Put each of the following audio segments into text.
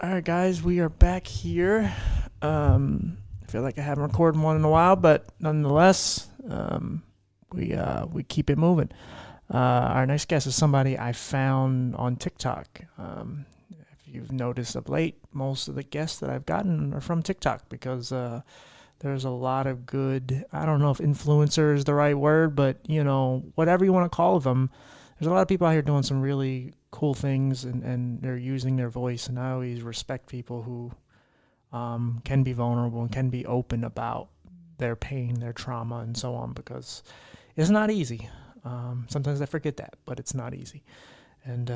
All right, guys, we are back here. I feel like I haven't recorded one in a while, but nonetheless, we keep it moving. Our next guest is somebody I found on TikTok. If you've noticed of late, most of the guests that I've gotten are from TikTok because there's a lot of good. I don't know if influencer is the right word, but whatever you want to call them. There's a lot of people out here doing some really cool things, and they're using their voice. And I always respect people who can be vulnerable and can be open about their pain, their trauma, and so on, because it's not easy. Sometimes I forget that, but it's not easy. And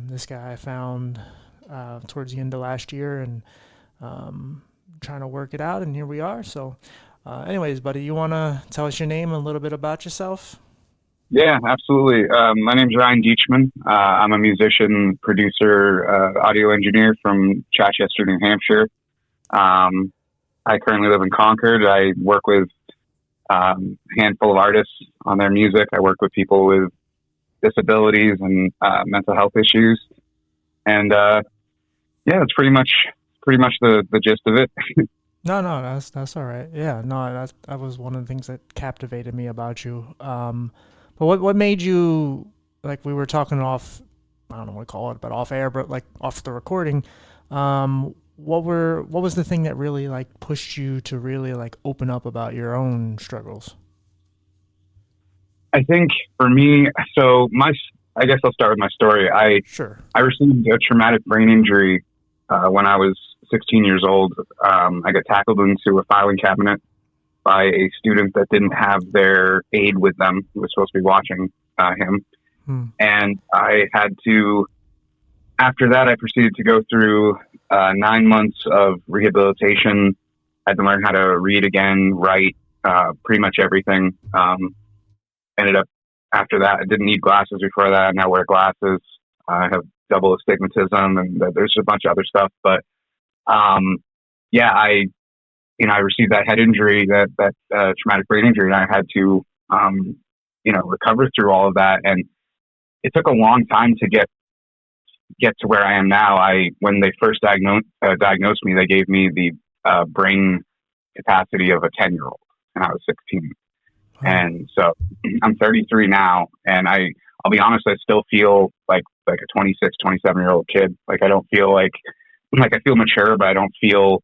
this guy I found towards the end of last year, and trying to work it out, and here we are. So anyways, buddy, you want to tell us your name and a little bit about yourself? Yeah, absolutely. My name's Ryan Deachman. I'm a musician, producer, audio engineer from Chichester, New Hampshire. I currently live in Concord. I work with a handful of artists on their music. I work with people with disabilities and mental health issues. And yeah, it's pretty much the gist of it. No, that's all right. Yeah, no, that was one of the things that captivated me about you. But what made you, like, we were talking off, I don't know what to call it, but off air, but like off the recording. What was the thing that really like pushed you to really like open up about your own struggles? I think for me, I guess I'll start with my story. Sure. I received a traumatic brain injury when I was 16 years old. I got tackled into a filing cabinet by a student that didn't have their aide with them, who was supposed to be watching him. And I had to, after that, I proceeded to go through 9 months of rehabilitation. I had to learn how to read again, write, pretty much everything. Ended up, after that, I didn't need glasses before that. I now wear glasses. I have double astigmatism, and there's a bunch of other stuff. But yeah, I received that head injury, that traumatic brain injury, and I had to, recover through all of that. And it took a long time to get to where I am now. When they first diagnosed me, they gave me the brain capacity of a 10-year-old, and I was 16. Wow. And so I'm 33 now, and I'll be honest, I still feel like a 26, 27-year-old kid. Like, I don't feel like I feel mature, but I don't feel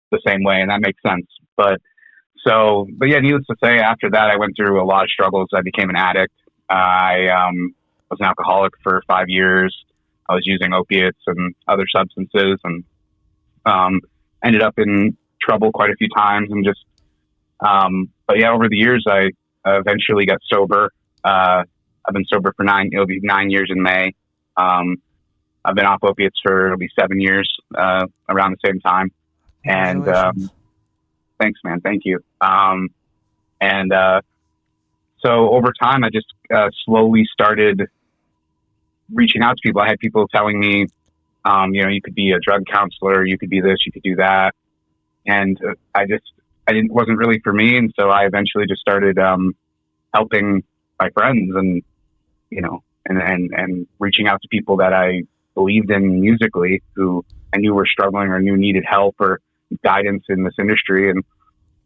the same way, and that makes sense. But yeah, needless to say, after that, I went through a lot of struggles. I became an addict. I was an alcoholic for 5 years. I was using opiates and other substances, and ended up in trouble quite a few times. And just, but yeah, over the years, I eventually got sober. I've been sober for it'll be 9 years in May. I've been off opiates it'll be 7 years, around the same time. And thanks, man. Thank you. So over time, I just slowly started reaching out to people. I had people telling me, you could be a drug counselor, you could be this, you could do that. And wasn't really for me. And so I eventually just started helping my friends and reaching out to people that I believed in musically, who I knew were struggling or knew needed help or guidance in this industry. And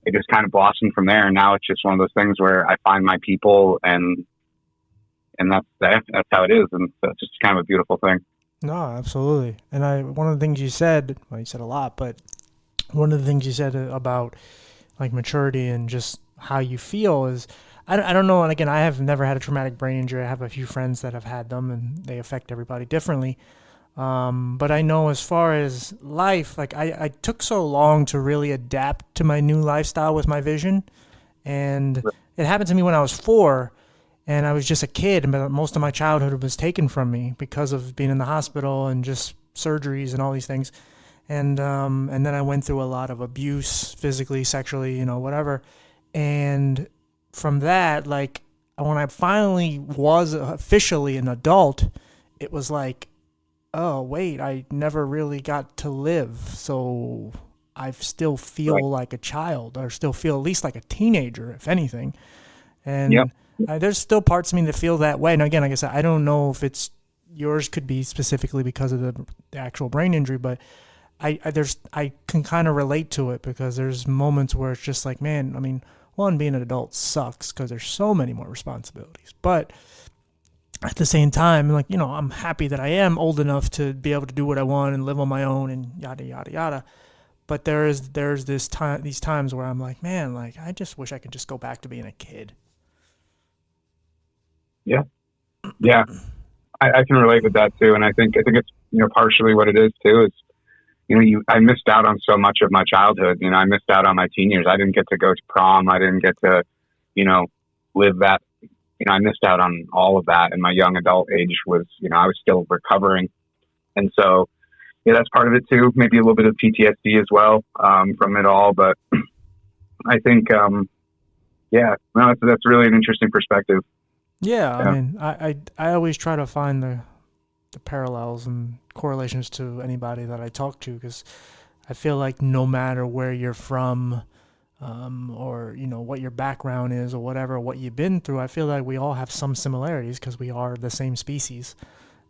it just kind of blossomed from there. And now it's just one of those things where I find my people, and that's how it is. And so it's just kind of a beautiful thing. No, absolutely. And one of the things you said, well, you said a lot, but one of the things you said about like maturity and just how you feel is, I don't know. And again, I have never had a traumatic brain injury. I have a few friends that have had them, and they affect everybody differently. But I know as far as life, like I took so long to really adapt to my new lifestyle with my vision. And it happened to me when I was 4, and I was just a kid, but most of my childhood was taken from me because of being in the hospital and just surgeries and all these things. And then I went through a lot of abuse, physically, sexually, whatever. And from that, like, when I finally was officially an adult, it was like, oh, wait, I never really got to live. So I still feel like a child, or still feel at least like a teenager, if anything. And there's still parts of me that feel that way. And again, like I said, I don't know if it's yours could be specifically because of the actual brain injury, but I can kind of relate to it because there's moments where it's just like, man, I mean, one, being an adult sucks because there's so many more responsibilities, but at the same time, like, you know, I'm happy that I am old enough to be able to do what I want and live on my own and yada yada yada. But there's these times where I'm like, man, like I just wish I could just go back to being a kid. Yeah, yeah, I can relate with that too, and I think it's partially what it is too is I missed out on so much of my childhood. I missed out on my teen years. I didn't get to go to prom. I didn't get to live that. I missed out on all of that, and my young adult age was I was still recovering, and so yeah, that's part of it too. Maybe a little bit of PTSD as well from it all, but I think yeah, no, that's really an interesting perspective. Yeah, Yeah. I mean, I always try to find the parallels and correlations to anybody that I talk to because I feel like no matter where you're from, or what your background is or whatever, what you've been through, I feel like we all have some similarities because we are the same species.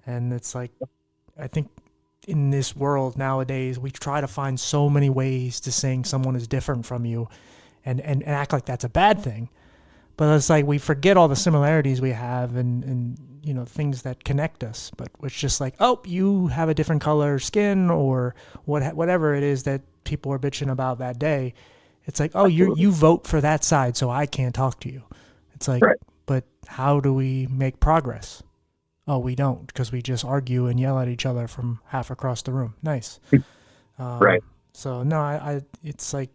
And it's like, I think in this world nowadays, we try to find so many ways to saying someone is different from you and act like that's a bad thing. But it's like we forget all the similarities we have and things that connect us. But it's just like, oh, you have a different color skin or whatever it is that people are bitching about that day. It's like, oh, you vote for that side, so I can't talk to you. It's like, Right. but how do we make progress? Oh, we don't, because we just argue and yell at each other from half across the room. Nice. Right. So no, it's like,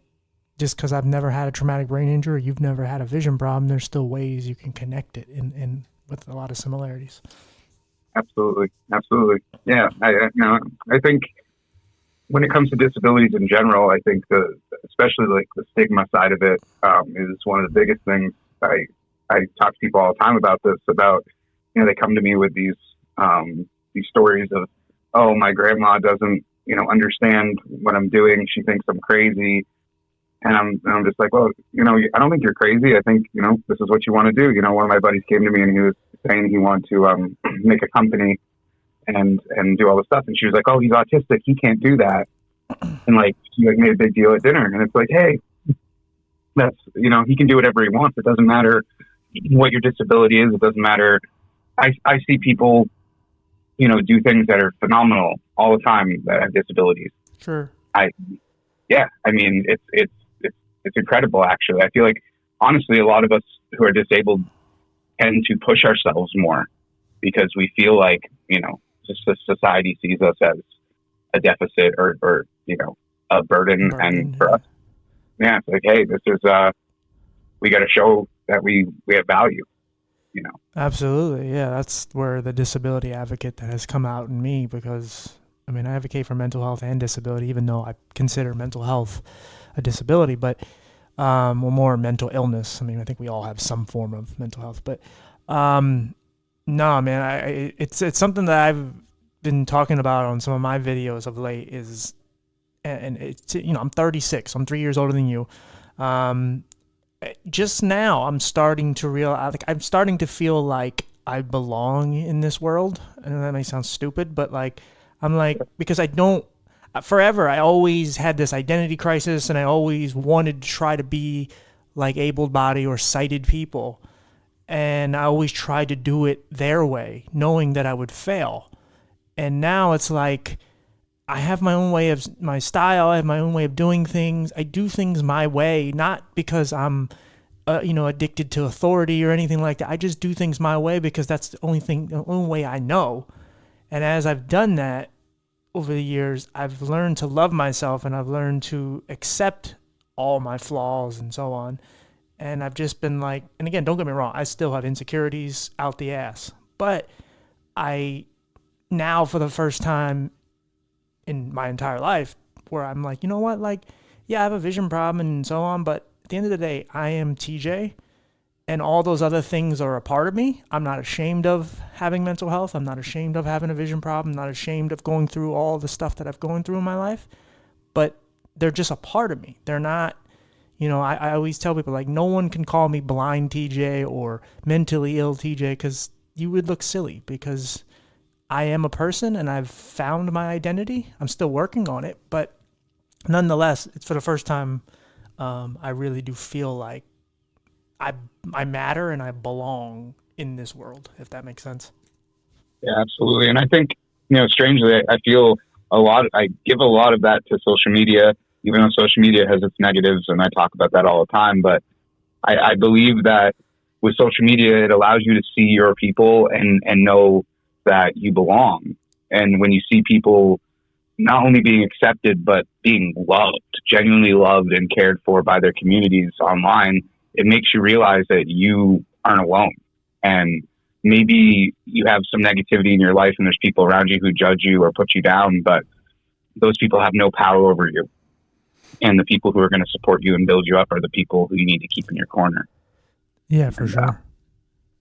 just because I've never had a traumatic brain injury, you've never had a vision problem, there's still ways you can connect it in with a lot of similarities. Absolutely. Yeah. I think when it comes to disabilities in general, I think especially like the stigma side of it is one of the biggest things. I talk to people all the time about this. About they come to me with these stories of, oh, my grandma doesn't understand what I'm doing. She thinks I'm crazy. And I'm just like, well, I don't think you're crazy. I think, this is what you want to do. One of my buddies came to me and he was saying he wanted to make a company and do all this stuff. And she was like, oh, he's autistic. He can't do that. And like, she made a big deal at dinner. And it's like, hey, that's, he can do whatever he wants. It doesn't matter what your disability is. It doesn't matter. I see people, do things that are phenomenal all the time that have disabilities. Sure. I mean, it's incredible, actually. I feel like, honestly, a lot of us who are disabled tend to push ourselves more because we feel like, just the society sees us as a deficit or a burden. And for us, yeah, it's like, hey, this is, we got to show that we have value, Absolutely. Yeah. That's where the disability advocate that has come out in me, because I mean, I advocate for mental health and disability, even though I consider mental health a disability, but more mental illness. I mean, I think we all have some form of mental health, but no, man, it's something that I've been talking about on some of my videos of late. And it's I'm 36. I'm 3 years older than you. Just now, I'm starting to realize, like, I'm starting to feel like I belong in this world. I know that may sound stupid, but like, I'm like, because forever, I always had this identity crisis and I always wanted to try to be like able-bodied or sighted people. And I always tried to do it their way, knowing that I would fail. And now it's like, I have my own way of my style. I have my own way of doing things. I do things my way, not because I'm, addicted to authority or anything like that. I just do things my way because that's the only way I know. And as I've done that over the years, I've learned to love myself and I've learned to accept all my flaws and so on. And I've just been like, and again, don't get me wrong, I still have insecurities out the ass. But I now, for the first time in my entire life, where I'm like, you know what, like, yeah, I have a vision problem and so on, but at the end of the day, I am TJ, and all those other things are a part of me. I'm not ashamed of having mental health. I'm not ashamed of having a vision problem. I'm not ashamed of going through all the stuff that I've gone through in my life, but they're just a part of me. They're not, I always tell people, like, no one can call me blind TJ or mentally ill TJ, because you would look silly, because I am a person and I've found my identity. I'm still working on it, but nonetheless, it's for the first time. I really do feel like I I matter and I belong in this world, if that makes sense. Yeah, absolutely. And I think, strangely, I feel I give a lot of that to social media, even though social media has its negatives, and I talk about that all the time. But I believe that with social media, it allows you to see your people and know that you belong. And when you see people not only being accepted, but being loved, genuinely loved and cared for by their communities online, it makes you realize that you aren't alone. And maybe you have some negativity in your life and there's people around you who judge you or put you down, but those people have no power over you. And the people who are going to support you and build you up are the people who you need to keep in your corner. Yeah, for And, sure.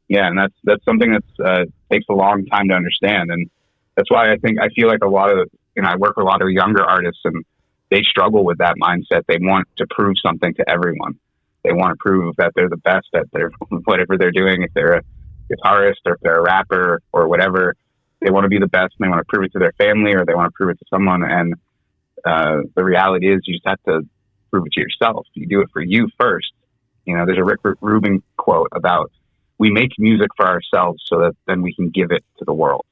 yeah, and that's something that's takes a long time to understand, and that's why I feel like a lot of I work with a lot of younger artists, and they struggle with that mindset. They want to prove something to everyone. They want to prove that they're the best at their whatever they're doing. If they're a guitarist or if they're a rapper or whatever, they want to be the best, and they want to prove it to their family or they want to prove it to someone. And the reality is, you just have to prove it to yourself. You do it for you first. There's a Rick Rubin quote about, we make music for ourselves so that then we can give it to the world.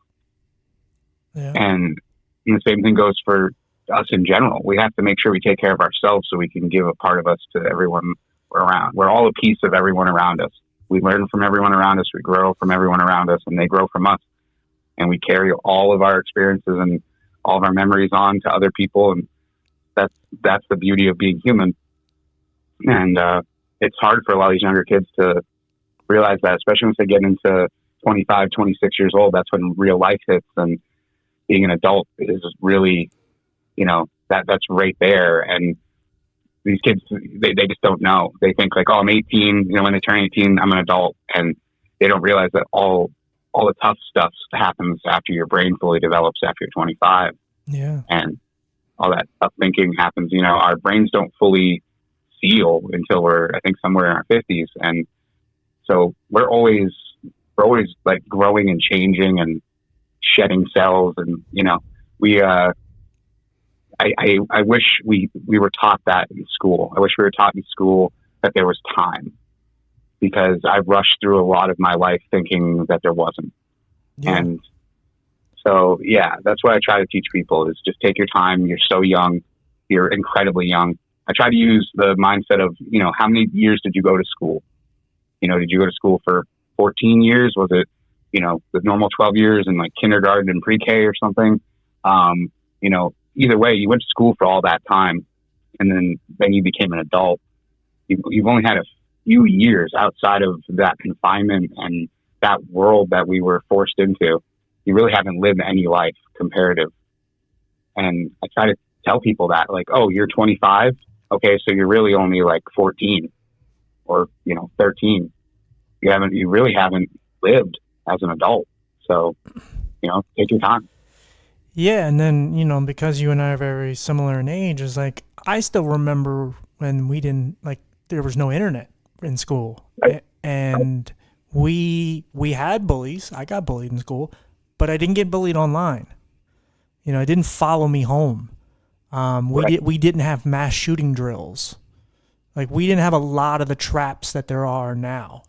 Yeah. And the same thing goes for us in general. We have to make sure we take care of ourselves so we can give a part of us to everyone around. We're all a piece of everyone around us. We learn from everyone around us. We grow from everyone around us, and they grow from us. And we carry all of our experiences and all of our memories on to other people. And that's the beauty of being human. And it's hard for a lot of these younger kids to realize that, especially once they get into 25, 26 years old. That's when real life hits, and being an adult is really, that's right there. And these kids, they just don't know. They think like, oh, I'm 18. When they turn 18, I'm an adult, and they don't realize that all the tough stuff happens after your brain fully develops after you're 25. Yeah. And all that tough thinking happens. Our brains don't fully seal until we're, I think, somewhere in our 50s, and so we're always like growing and changing and shedding cells, and we I wish we were taught that in school. I wish we were taught in school that there was time, because I rushed through a lot of my life thinking that there wasn't. Yeah. And so, yeah, that's what I try to teach people is just take your time. You're so young. You're incredibly young. I try to use the mindset of, how many years did you go to school? Did you go to school for 14 years? Was it, the normal 12 years in like kindergarten and pre-K or something? Either way, you went to school for all that time, and then you became an adult. You've only had a few years outside of that confinement and that world that we were forced into. You really haven't lived any life comparative. And I try to tell people that, like, oh, you're 25. Okay. So you're really only like 14 or, 13. You really haven't lived as an adult. So, take your time. Yeah, and then, because you and I are very similar in age, is like I still remember when we didn't there was no internet in school. Right. And we had bullies. I got bullied in school, but I didn't get bullied online. It didn't follow me home. We didn't have mass shooting drills. Like, we didn't have a lot of the traps that there are now.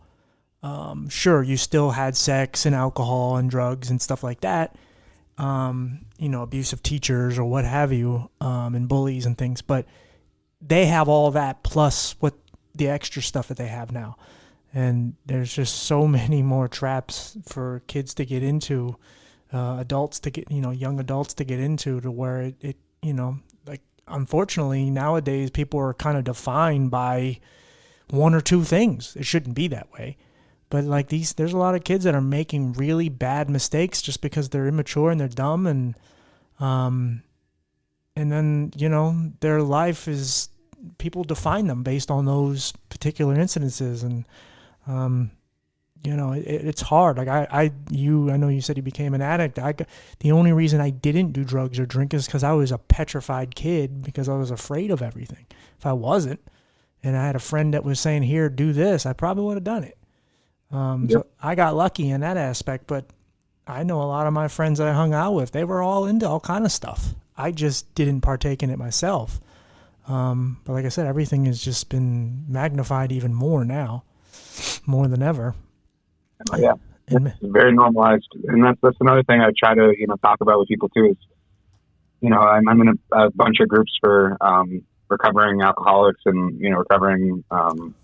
Sure, you still had sex and alcohol and drugs and stuff like that. Abusive teachers or what have you, and bullies and things, but they have all that plus what the extra stuff that they have now. And there's just so many more traps for kids to get into, adults to get, young adults to get into, to where it unfortunately nowadays people are kind of defined by one or two things. It shouldn't be that way. But there's a lot of kids that are making really bad mistakes just because they're immature and they're dumb, and then their life is, people define them based on those particular incidences, and it's hard. Like I know you said you became an addict. The only reason I didn't do drugs or drink is because I was a petrified kid, because I was afraid of everything. If I wasn't, and I had a friend that was saying, "Here, do this," I probably would have done it. So I got lucky in that aspect, but I know a lot of my friends that I hung out with, they were all into all kind of stuff. I just didn't partake in it myself. But like I said, everything has just been magnified even more now, more than ever. Yeah, it's And very normalized, and that's another thing I try to talk about with people too. Is I'm in a bunch of groups for recovering alcoholics and recovering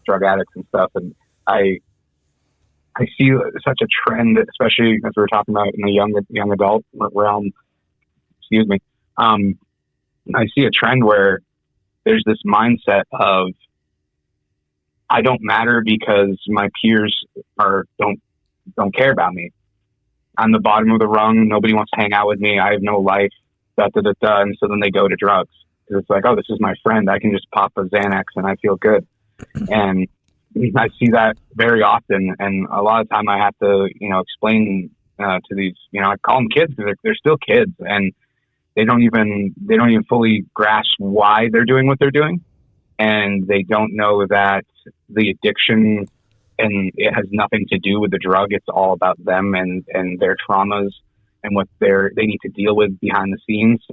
drug addicts and stuff, and I I see such a trend, especially as we were talking about in the young adult realm. Excuse me. Um, I see a trend where there's this mindset of I don't matter because my peers are don't care about me. I'm the bottom of the rung. Nobody wants to hang out with me. I have no life. Da da da da. And so then they go to drugs. It's like, oh, this is my friend. I can just pop a Xanax and I feel good. And I see that very often. And a lot of time I have to, explain to these, I call them kids because they're still kids, and they don't even fully grasp why they're doing what they're doing, and they don't know that the addiction and it has nothing to do with the drug. It's all about them and their traumas and what they need to deal with behind the scenes.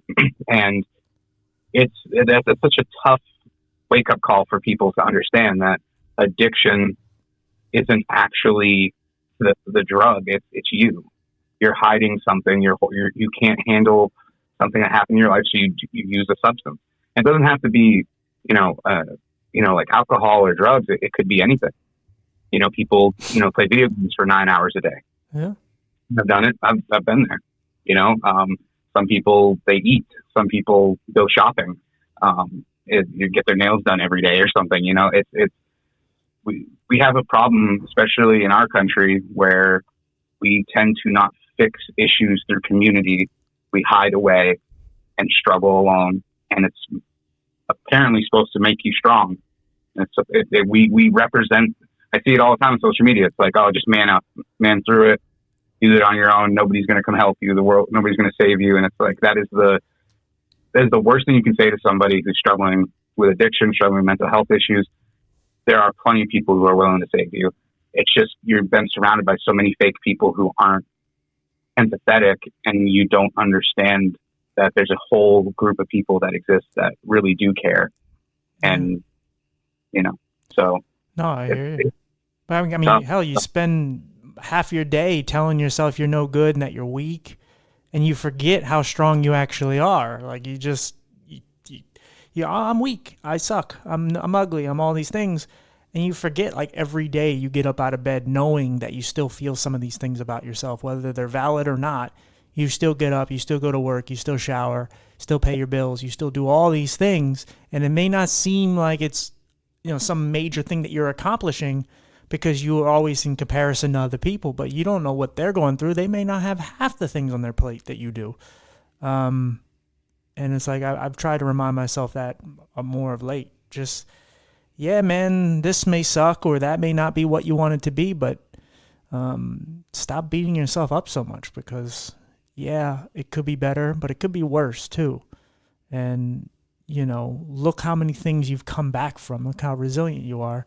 And that's such a tough wake up call for people to understand that addiction isn't actually the drug. It's you. You're hiding something. You can't handle something that happened in your life, so you use a substance. It doesn't have to be, like alcohol or drugs. It could be anything. People, play video games for 9 hours a day. yeah, I've done it. I've been there. Some people, they eat. Some people go shopping. You get their nails done every day or something. We have a problem, especially in our country, where we tend to not fix issues through community. We hide away and struggle alone, and it's apparently supposed to make you strong. We represent. I see it all the time on social media. It's like, oh, just man up, man through it, do it on your own. Nobody's going to come help you. Nobody's going to save you. And it's like that is the worst thing you can say to somebody who's struggling with addiction, struggling with mental health issues. There are plenty of people who are willing to save you. It's just you've been surrounded by so many fake people who aren't empathetic, and you don't understand that there's a whole group of people that exist that really do care. And, so. No, I hear you. But I mean, hell, you spend half your day telling yourself you're no good and that you're weak, and you forget how strong you actually are. Like I'm weak. I suck. I'm ugly. I'm all these things. And you forget, like, every day you get up out of bed knowing that you still feel some of these things about yourself, whether they're valid or not. You still get up, you still go to work, you still shower, still pay your bills, you still do all these things. And it may not seem like it's, some major thing that you're accomplishing because you are always in comparison to other people, but you don't know what they're going through. They may not have half the things on their plate that you do. And it's like I've tried to remind myself that more of late. Just, yeah, man, this may suck or that may not be what you want it to be, but stop beating yourself up so much because, yeah, it could be better, but it could be worse too. And, look how many things you've come back from. Look how resilient you are,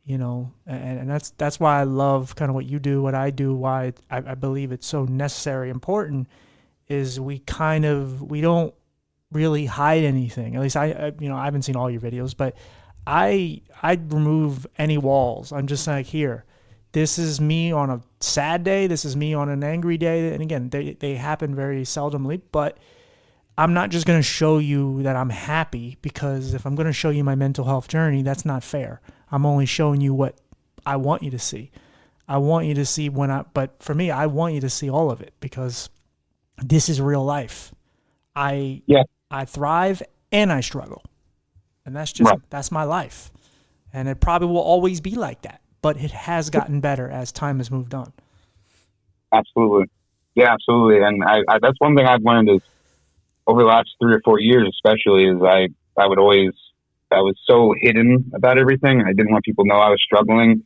and that's why I love kind of what you do, what I do, why I believe it's so necessary, important, is we don't really hide anything. At least I haven't seen all your videos, but I remove any walls. I'm just like, here, this is me on a sad day. This is me on an angry day. And again, they happen very seldomly, but I'm not just going to show you that I'm happy, because if I'm going to show you my mental health journey, that's not fair. I'm only showing you what I want you to see. I want you to see but for me, I want you to see all of it, because this is real life. I thrive and I struggle. And that's my life. And it probably will always be like that, but it has gotten better as time has moved on. Absolutely. Yeah, absolutely. And I that's one thing I've learned is over the last 3 or 4 years, especially, is I was so hidden about everything. I didn't want people to know I was struggling.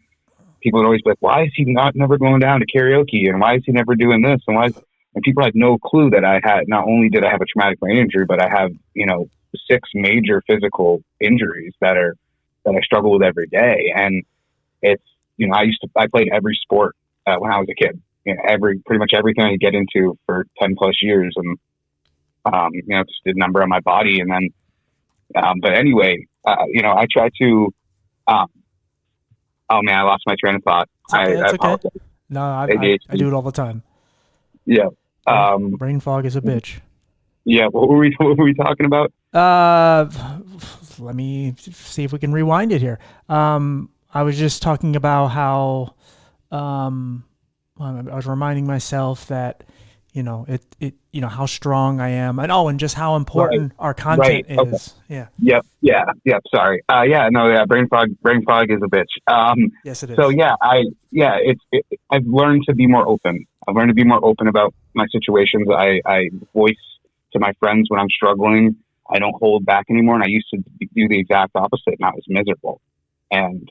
People would always be like, why is he never going down to karaoke? And why is he never doing this? And people had no clue that not only did I have a traumatic brain injury, but I have, 6 major physical injuries that I struggle with every day. And it's, I played every sport when I was a kid. pretty much everything I get into for 10 plus years, and just did a number on my body, and then but anyway, I try to. Oh man, I lost my train of thought. It's okay. I It's okay. apologize. No, I do it all the time. Yeah. Brain fog is a bitch. Yeah. What were we talking about? Let me see if we can rewind it here. I was just talking about how, I was reminding myself that, how strong I am, and just how important our content is. Okay. Yeah. Yep. Sorry. Brain fog is a bitch. Yes, it is. So I've learned to be more open. I've learned to be more open about my situations. I voice to my friends when I'm struggling. I don't hold back anymore. And I used to do the exact opposite, and I was miserable. And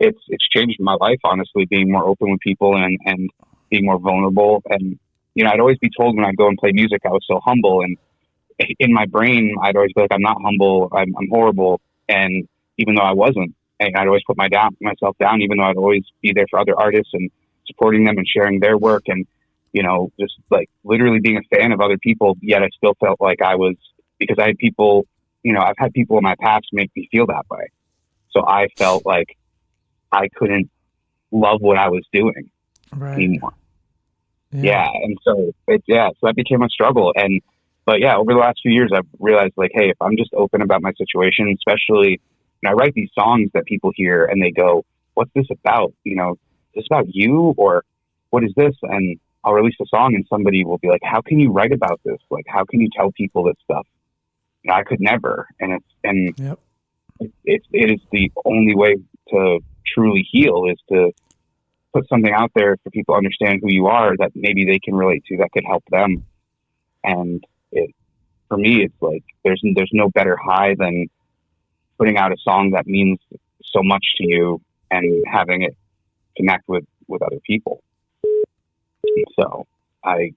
it's changed my life, honestly, being more open with people and being more vulnerable. And, I'd always be told when I'd go and play music, I was so humble. And in my brain, I'd always be like, I'm not humble. I'm horrible. And even though I wasn't, and I'd always put myself down, even though I'd always be there for other artists and supporting them and sharing their work. And, just like literally being a fan of other people. Yet I still felt like I was, because I had people, I've had people in my past make me feel that way. So I felt like I couldn't love what I was doing anymore. Yeah. And so so that became a struggle. But over the last few years, I've realized like, hey, if I'm just open about my situation, especially, I write these songs that people hear and they go, what's this about? Is this about you, or what is this? And I'll release a song and somebody will be like, how can you write about this? Like, how can you tell people this stuff? I could never. And it is the only way to truly heal, is to put something out there for people to understand who you are, that maybe they can relate to, that could help them. And for me, it's like, there's no better high than putting out a song that means so much to you and having it connect with other people. So I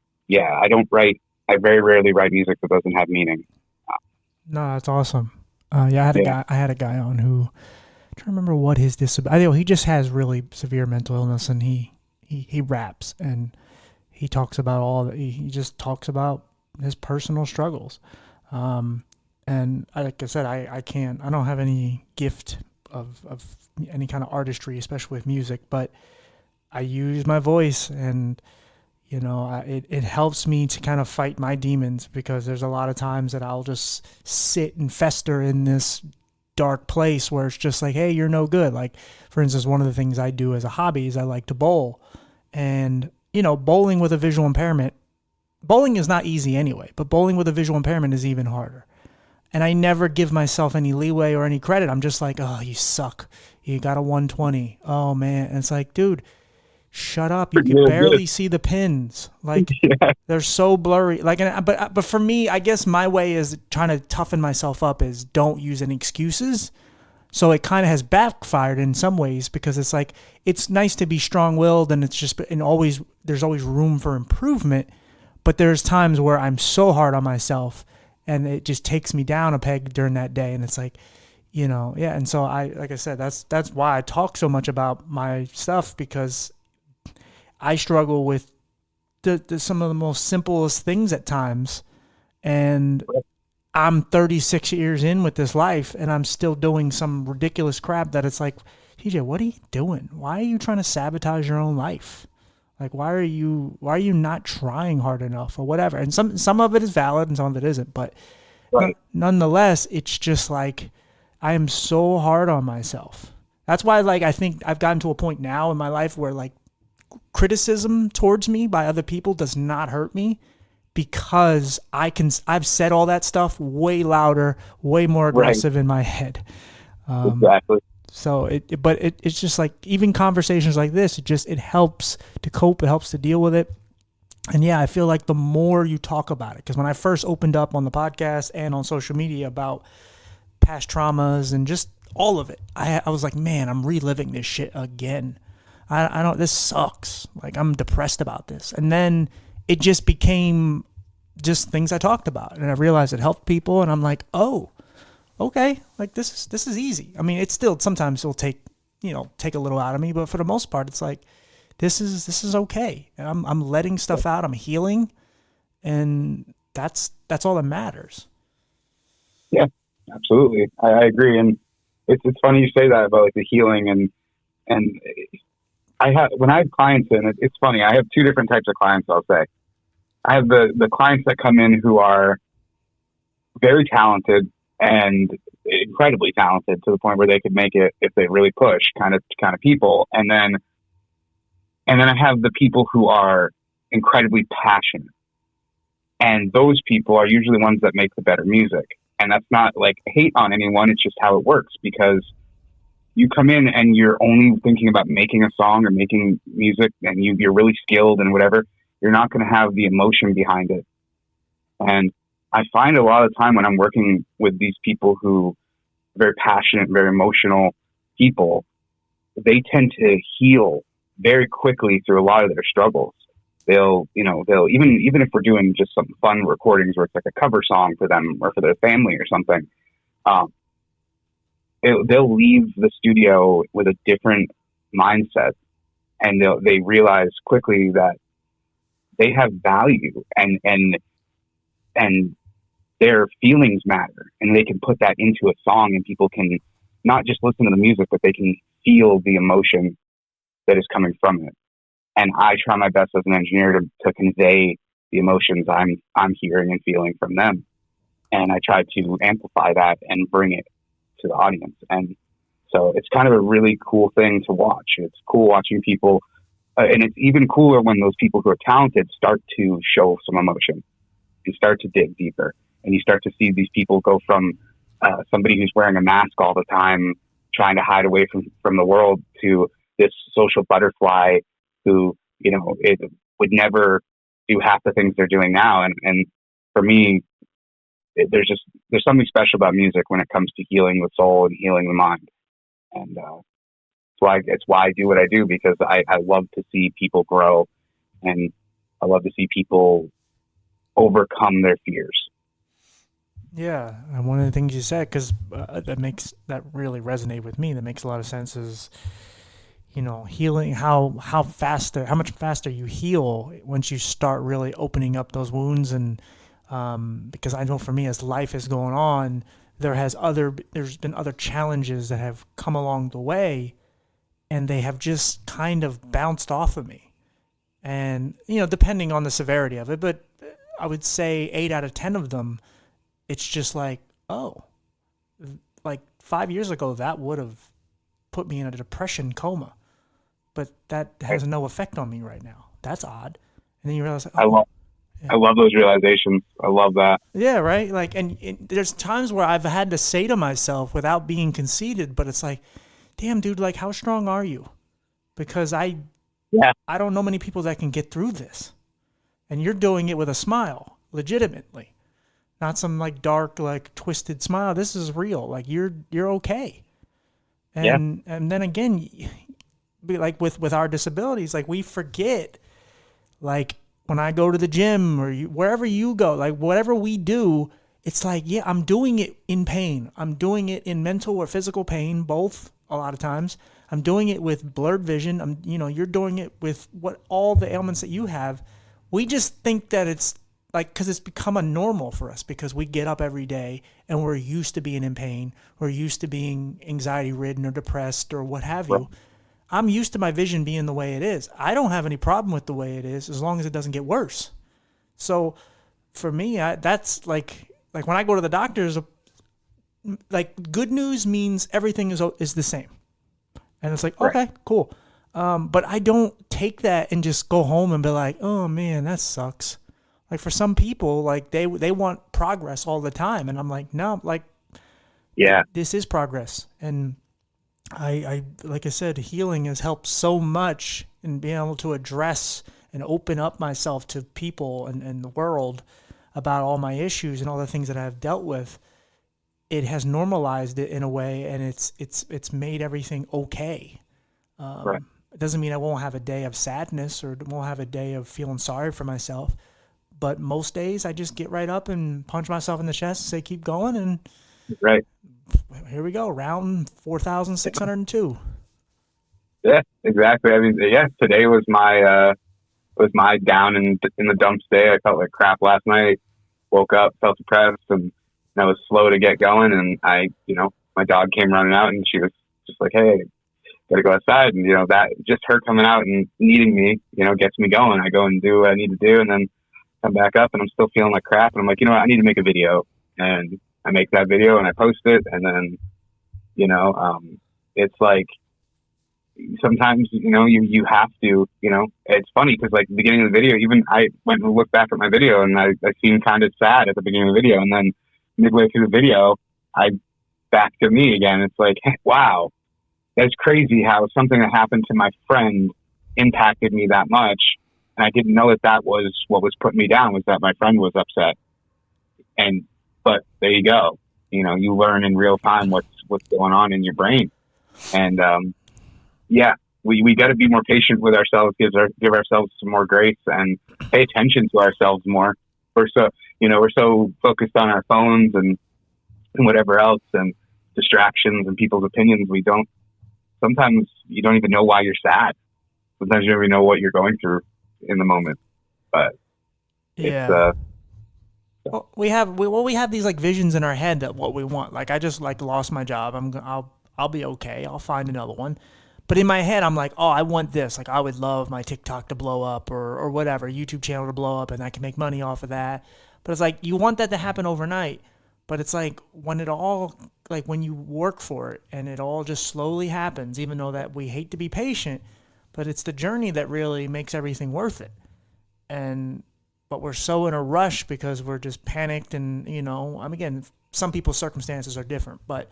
very rarely write music that doesn't have meaning. No, that's awesome. I had a guy on who, I'm trying to remember what his disability. He just has really severe mental illness, and he raps, and he talks about all that. He just talks about his personal struggles. And like I said, I don't have any gift of any kind of artistry, especially with music, but I use my voice, and it helps me to kind of fight my demons, because there's a lot of times that I'll just sit and fester in this dark place where it's just like, hey, you're no good. Like, for instance, one of the things I do as a hobby is I like to bowl, and bowling with a visual impairment, bowling is not easy anyway, but bowling with a visual impairment is even harder. And I never give myself any leeway or any credit. I'm just like, oh, you suck. You got a 120. Oh man. And it's like, dude, shut up. You can barely see the pins. Like, they're so blurry. Like, but for me, I guess my way is trying to toughen myself up is don't use any excuses. So it kind of has backfired in some ways, because it's like, it's nice to be strong-willed, and there's always room for improvement. But there's times where I'm so hard on myself, and it just takes me down a peg during that day. And it's like, And so like I said, that's why I talk so much about my stuff, because I struggle with some of the most simplest things at times. And I'm 36 years in with this life, and I'm still doing some ridiculous crap that it's like, TJ, what are you doing? Why are you trying to sabotage your own life? Like, why are you not trying hard enough, or whatever? And some of it is valid and some of it isn't, but nonetheless, it's just like, I am so hard on myself. That's why, like, I think I've gotten to a point now in my life where, like, criticism towards me by other people does not hurt me, because I've said all that stuff way louder, way more aggressive in my head. Exactly. So it's just like, even conversations like this, it helps to cope. It helps to deal with it. And I feel like the more you talk about it, because when I first opened up on the podcast and on social media about past traumas and just all of it, I was like, man, I'm reliving this shit again. This sucks. Like, I'm depressed about this. And then it just became just things I talked about, and I realized it helped people, and I'm like, oh, okay, like this is easy. I mean, it's still, sometimes it'll take a little out of me, but for the most part, it's like, this is okay. And I'm letting stuff out. I'm healing, and that's all that matters. Yeah, absolutely. I agree. And it's funny you say that about like the healing and I have, when I have clients in, it's funny. I have two different types of clients. I'll say I have the clients that come in who are very talented and incredibly talented to the point where they could make it if they really push, kind of people. And then I have the people who are incredibly passionate, and those people are usually ones that make the better music. And that's not like hate on anyone. It's just how it works, because you come in and you're only thinking about making a song or making music, and you're really skilled and whatever. You're not going to have the emotion behind it. And I find a lot of the time when I'm working with these people who are very passionate, very emotional people, they tend to heal very quickly through a lot of their struggles. They'll even if we're doing just some fun recordings where it's like a cover song for them or for their family or something, um, they'll leave the studio with a different mindset, and they realize quickly that they have value, and their feelings matter, and they can put that into a song, and people can not just listen to the music, but they can feel the emotion that is coming from it. And I try my best as an engineer to convey the emotions I'm hearing and feeling from them, and I try to amplify that and bring it to the audience. And so it's kind of a really cool thing to watch. It's cool watching people, and it's even cooler when those people who are talented start to show some emotion and start to dig deeper. And you start to see these people go from somebody who's wearing a mask all the time, trying to hide away from the world, to this social butterfly who, it would never do half the things they're doing now. And for me, there's something special about music when it comes to healing the soul and healing the mind. And it's why I do what I do, because I love to see people grow, and I love to see people overcome their fears. Yeah, and one of the things you said, because that really resonate with me. That makes a lot of sense. Is healing, how much faster you heal once you start really opening up those wounds. And because I know for me, as life is going on, there's been other challenges that have come along the way, and they have just kind of bounced off of me. And depending on the severity of it, but I would say 8 out of 10 of them, it's just like, oh, like 5 years ago, that would have put me in a depression coma, but that has no effect on me right now. That's odd. And then you realize, oh, I love those realizations. I love that. Yeah, right. Like, and there's times where I've had to say to myself without being conceited, but it's like, damn, dude, like, how strong are you? Because Yeah. I don't know many people that can get through this, and you're doing it with a smile, legitimately, not some like dark, like twisted smile. This is real. Like you're okay. And then again, like with our disabilities, like we forget, like when I go to the gym or wherever you go, like whatever we do, it's like, yeah, I'm doing it in pain. I'm doing it in mental or physical pain, both a lot of times. I'm doing it with blurred vision. You're doing it with all the ailments that you have. We just think that it's like, because it's become a normal for us, because we get up every day and we're used to being in pain. We're used to being anxiety ridden or depressed or what have you. Right. I'm used to my vision being the way it is. I don't have any problem with the way it is as long as it doesn't get worse. So for me, that's like when I go to the doctors, like good news means everything is the same. And it's like, Right. okay, cool. But I don't take that and just go home and be like, oh man, that sucks. Like for some people, like they want progress all the time. And I'm like, no, like, Yeah. this is progress. And I like I said, healing has helped so much in being able to address and open up myself to people and the world about all my issues and all the things that I've dealt with. It has normalized it in a way, and it's made everything okay. Right. It doesn't mean I won't have a day of sadness or won't have a day of feeling sorry for myself. But most days I just get right up and punch myself in the chest and say, keep going. And Right. here we go. Round 4,602. Yeah, exactly. I mean, yeah, today was my down in the dumps day. I felt like crap last night. Woke up, felt depressed, and I was slow to get going. And my dog came running out, and she was just like, "Hey, gotta go outside." And that just her coming out and needing me, gets me going. I go and do what I need to do, and then come back up, and I'm still feeling like crap. And I'm like, what? I need to make a video, and I make that video and I post it, and then it's like sometimes you have to it's funny because like the beginning of the video, even I went and looked back at my video and I seemed kind of sad at the beginning of the video, and then midway through the video I back to me again. It's like, wow, that's crazy how something that happened to my friend impacted me that much, and I didn't know that was what was putting me down, was that my friend was upset. But there you go, you learn in real time what's going on in your brain. And yeah, we got to be more patient with ourselves, give ourselves some more grace, and pay attention to ourselves more. We're so focused on our phones and whatever else, and distractions and people's opinions. Sometimes you don't even know why you're sad. Sometimes you don't even know what you're going through in the moment. But Yeah. Well, we have these like visions in our head that what we want. Like I just like lost my job. I'll be okay. I'll find another one. But in my head, I'm like, oh, I want this. Like, I would love my TikTok to blow up or whatever, YouTube channel to blow up, and I can make money off of that. But it's like, you want that to happen overnight. But it's like, when you work for it and it all just slowly happens, even though that we hate to be patient, but it's the journey that really makes everything worth it. But we're so in a rush because we're just panicked and, again, some people's circumstances are different. But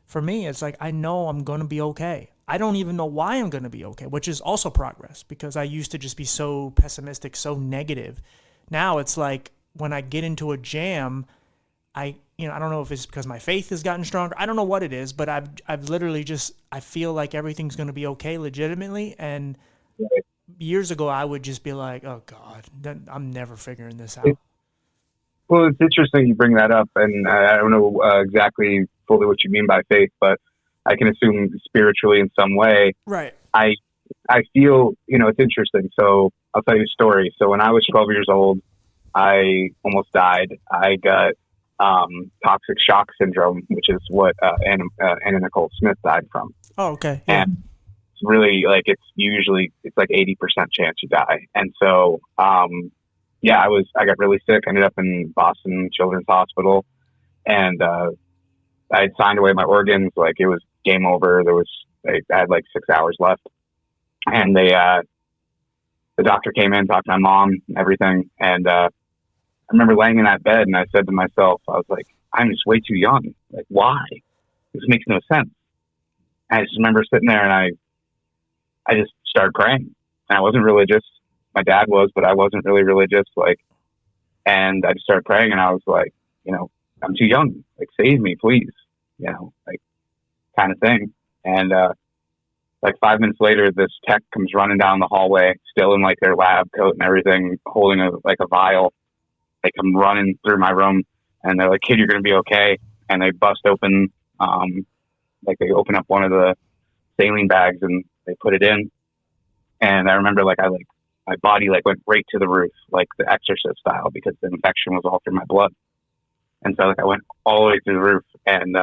for me, it's like, I know I'm going to be okay. I don't even know why I'm going to be okay, which is also progress, because I used to just be so pessimistic, so negative. Now it's like when I get into a jam, I don't know if it's because my faith has gotten stronger. I don't know what it is, but I've literally I feel like everything's going to be okay legitimately. And years ago, I would just be like, oh God, I'm never figuring this out. Well, it's interesting you bring that up, and I don't know exactly fully what you mean by faith, but I can assume spiritually in some way. Right. I feel, it's interesting. So I'll tell you a story. So when I was 12 years old, I almost died. I got toxic shock syndrome, which is what Anna Nicole Smith died from. Oh, okay. Yeah. And it's really like it's like 80% chance you die. And so I got really sick. I ended up in Boston Children's Hospital, and I had signed away my organs. Like it was game over. I had like 6 hours left, and the doctor came in, talked to my mom, and everything. And I remember laying in that bed, and I said to myself, I was like, I'm just way too young. Like, why? This makes no sense. And I just remember sitting there, and I just started praying. And I wasn't religious. My dad was, but I wasn't really religious. And I just started praying, and I was like, I'm too young. Like, save me, please. Kind of thing. And like 5 minutes later, this tech comes running down the hallway, still in like their lab coat and everything, holding a vial. They come running through my room, and they're like, "Kid, you're gonna be okay." And they bust open, they open up one of the saline bags and they put it in. And I remember my body went right to the roof, like The Exorcist style, because the infection was all through my blood. And so I went all the way through the roof and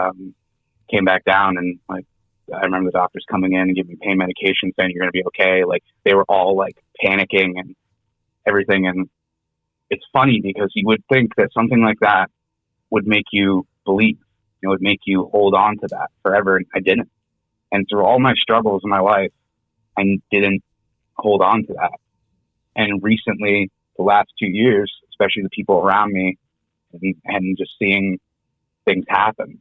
came back down, and I remember the doctors coming in and giving me pain medication, saying you're going to be okay. Like they were all panicking and everything. And it's funny because you would think that something like that would make you believe, would make you hold on to that forever. And I didn't. And through all my struggles in my life, I didn't hold on to that. And recently, the last 2 years, especially the people around me and just seeing things happen,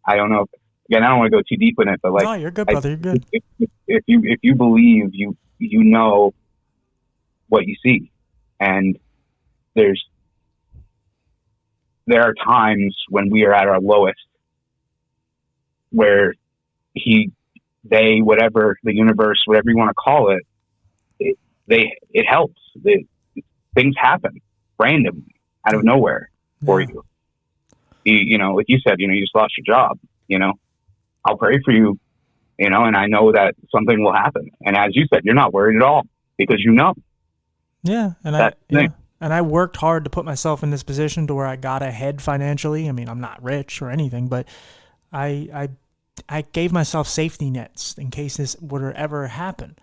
I don't know. Again, I don't want to go too deep in it, but no, you're good, brother. You're good. If you believe, you know what you see, and there are times when we are at our lowest, where whatever the universe, whatever you want to call it helps. Things happen randomly out of nowhere for you. Like you said, you just lost your job. I'll pray for you and I know that something will happen. And as you said, you're not worried at all because Yeah, and that's the thing. I worked hard to put myself in this position to where I got ahead financially. I mean, I'm not rich or anything, but I I gave myself safety nets in case this would ever happen.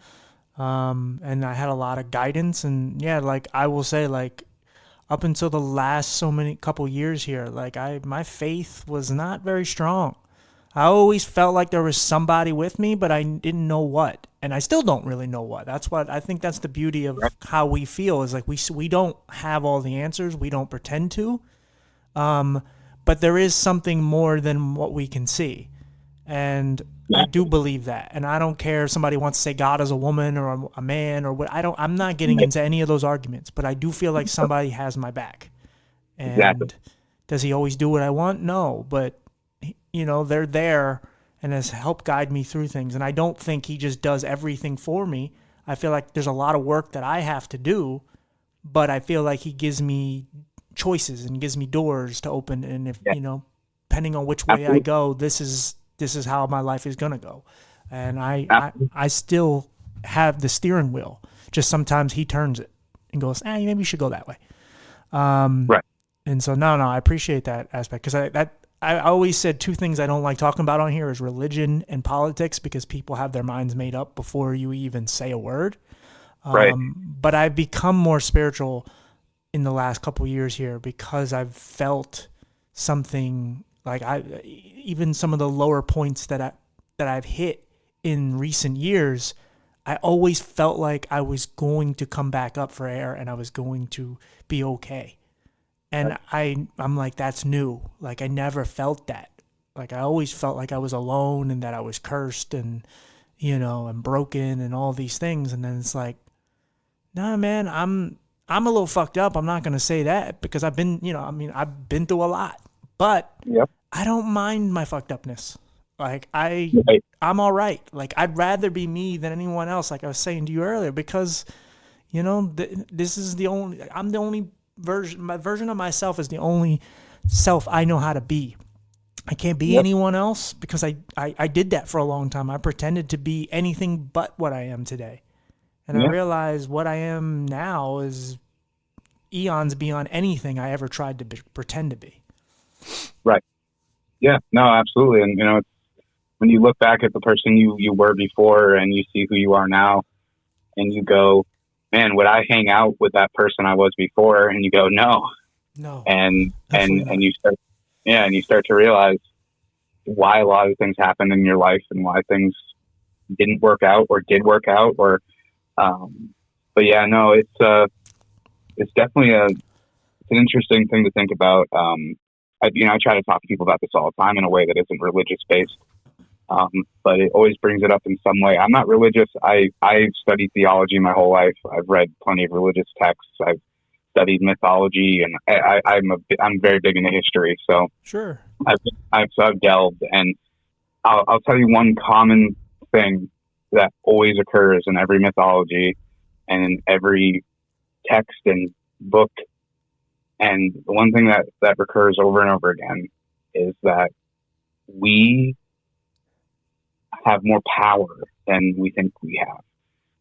And I had a lot of guidance, and yeah, like I will say, like up until the last so many couple years here, like my faith was not very strong. I always felt like there was somebody with me, but I didn't know what, and I still don't really know what. That's what I think. That's the beauty of how we feel, is like we don't have all the answers. We don't pretend to, but there is something more than what we can see, and I do believe that. And I don't care if somebody wants to say God is a woman or a man or what. I'm not getting into any of those arguments, but I do feel like somebody has my back. And Exactly. does he always do what I want? No, but they're there and has helped guide me through things. And I don't think he just does everything for me. I feel like there's a lot of work that I have to do, but I feel like he gives me choices and gives me doors to open. And if, depending on which way I go, this is how my life is going to go. And I still have the steering wheel. Just sometimes he turns it and goes, maybe you should go that way. Right. And so, no, I appreciate that aspect, because I always said two things I don't like talking about on here is religion and politics, because people have their minds made up before you even say a word. Right. But I've become more spiritual in the last couple of years here, because I've felt something like even some of the lower points that I've hit in recent years, I always felt like I was going to come back up for air and I was going to be okay. And I'm like, that's new. Like, I never felt that. Like, I always felt like I was alone and that I was cursed and, and broken and all these things. And then it's like, nah, man, I'm a little fucked up. I'm not going to say that, because I've been, I've been through a lot, but I don't mind my fucked upness. Like, I'm all right. Like, I'd rather be me than anyone else. Like I was saying to you earlier, because, this is I'm the only my version of myself is the only self I know how to be. I can't be anyone else, because I did that for a long time. I pretended to be anything but what I am today. And I realize what I am now is eons beyond anything I ever tried to pretend to be. Right. Yeah, no, absolutely. And, it's, when you look back at the person you were before and you see who you are now, and you go, man, would I hang out with that person I was before? And you go, no. And you start to realize why a lot of things happened in your life and why things didn't work out or did work out, or, but yeah, no, it's definitely it's an interesting thing to think about. I try to talk to people about this all the time in a way that isn't religious based. But it always brings it up in some way. I'm not religious. I've studied theology my whole life. I've read plenty of religious texts. I've studied mythology, and I'm very big into history. So sure, I've delved, and I'll tell you one common thing that always occurs in every mythology and in every text and book. And the one thing that recurs over and over again is that we have more power than we think we have.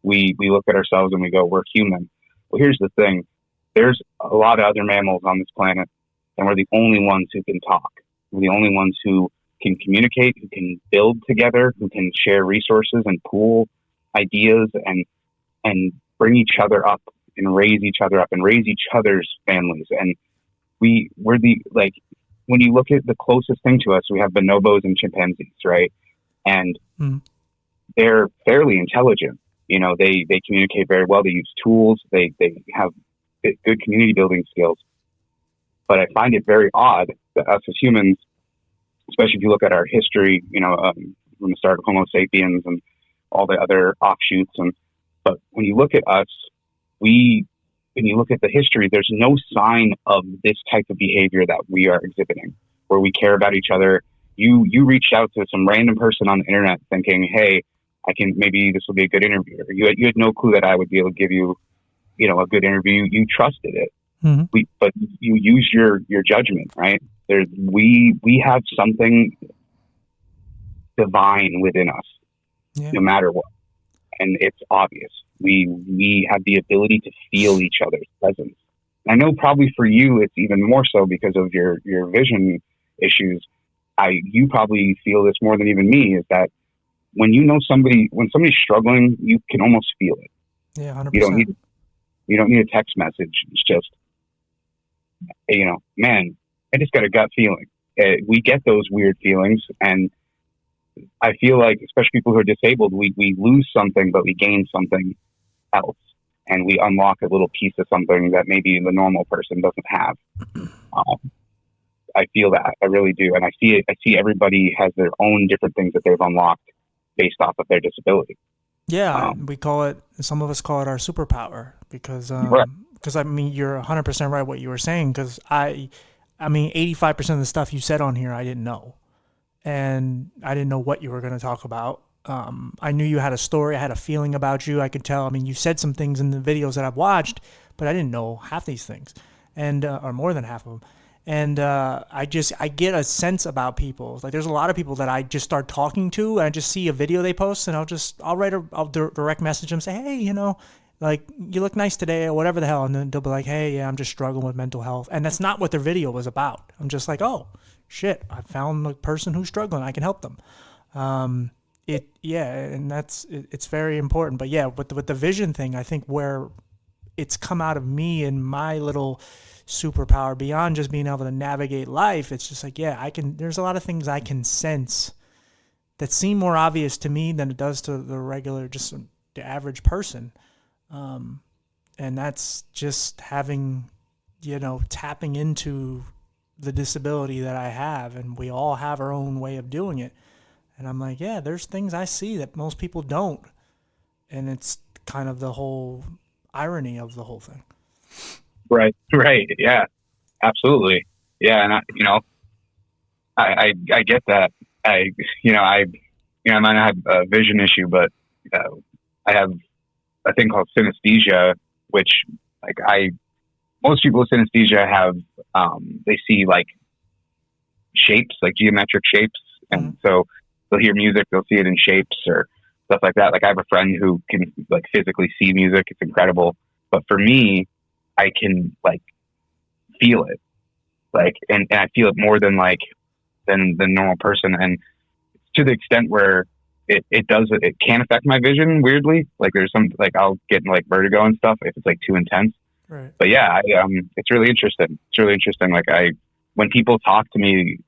We look at ourselves and we go, we're human. Well, here's the thing. There's a lot of other mammals on this planet, and we're the only ones who can talk. We're the only ones who can communicate, who can build together, who can share resources and pool ideas and bring each other up and raise each other up and raise each other's families. And we're when you look at the closest thing to us, we have bonobos and chimpanzees, right? And they're fairly intelligent. They communicate very well. They use tools. They have good community building skills. But I find it very odd that us as humans, especially if you look at our history, from the start of Homo sapiens and all the other offshoots. But when you look at us, when you look at the history, there's no sign of this type of behavior that we are exhibiting, where we care about each other. You reached out to some random person on the internet thinking, hey, maybe this will be a good interview. You had no clue that I would be able to give you, a good interview. You trusted it, but you use your judgment, right? We have something divine within us Yeah. no matter what. And it's obvious. We have the ability to feel each other's presence. I know probably for you it's even more so because of your vision issues. You probably feel this more than even me, is that when you know when somebody's struggling, you can almost feel it. Yeah, You don't 100%. need you don't need a text message. It's just, man, I just got a gut feeling. We get those weird feelings, and I feel like, especially people who are disabled, we lose something, but we gain something else, and we unlock a little piece of something that maybe the normal person doesn't have. Um, I feel that, I really do, and I see it. I see everybody has their own different things that they've unlocked based off of their disability. Yeah, Um, we call it. Some of us call it our superpower right, because I mean you're 100% right what you were saying because I mean 85% of the stuff you said on here I didn't know, and I didn't know what you were going to talk about. I knew you had a story. I had a feeling about you. I could tell. I mean, you said some things in the videos that I've watched, but I didn't know half these things, and or more than half of them. And I get a sense about people. Like there's a lot of people that I just start talking to, and I just see a video they post, and I'll direct message them, say, hey, like you look nice today, or whatever the hell, and then they'll be like, hey, yeah, I'm just struggling with mental health, and that's not what their video was about. I'm just like, oh shit, I found a person who's struggling. I can help them. And it's very important. But yeah, with the vision thing, I think where it's come out of me and my little superpower beyond just being able to navigate life, it's just like, yeah, there's a lot of things I can sense that seem more obvious to me than it does to the regular, just the average person. And that's just having, tapping into the disability that I have, and we all have our own way of doing it. And I'm like, yeah, there's things I see that most people don't. And it's kind of the whole irony of the whole thing. right, right, yeah, absolutely, yeah, and I get that. I might not have a vision issue, but I have a thing called synesthesia, which like most people with synesthesia have, they see like shapes, like geometric shapes. Mm-hmm. And so they'll hear music, they'll see it in shapes or stuff like that. Like I have a friend who can like physically see music. It's incredible. But for me, I can like feel it, like, and I feel it more than the normal person. And to the extent where it can affect my vision weirdly. Like there's some, like I'll get like vertigo and stuff if it's like too intense. Right. But yeah, it's really interesting. It's really interesting. Like when people talk to me,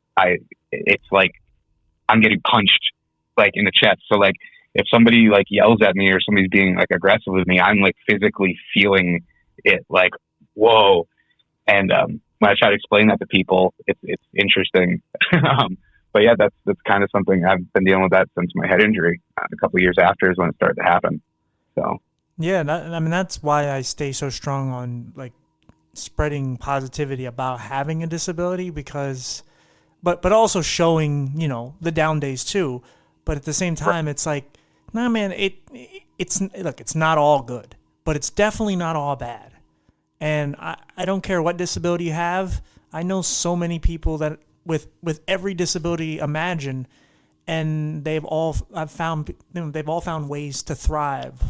it's like I'm getting punched like in the chest. So like if somebody like yells at me or somebody's being like aggressive with me, I'm like physically feeling it, like, whoa. And when I try to explain that to people, it's interesting. But yeah, that's kind of something I've been dealing with that since my head injury. A couple of years after is when it started to happen. So yeah, I mean that's why I stay so strong on like spreading positivity about having a disability, because but also showing the down days too. But at the same time, it's like, nah, man, it's not all good, but it's definitely not all bad. And I don't care what disability you have. I know so many people that with every disability imagine, and they've all found ways to thrive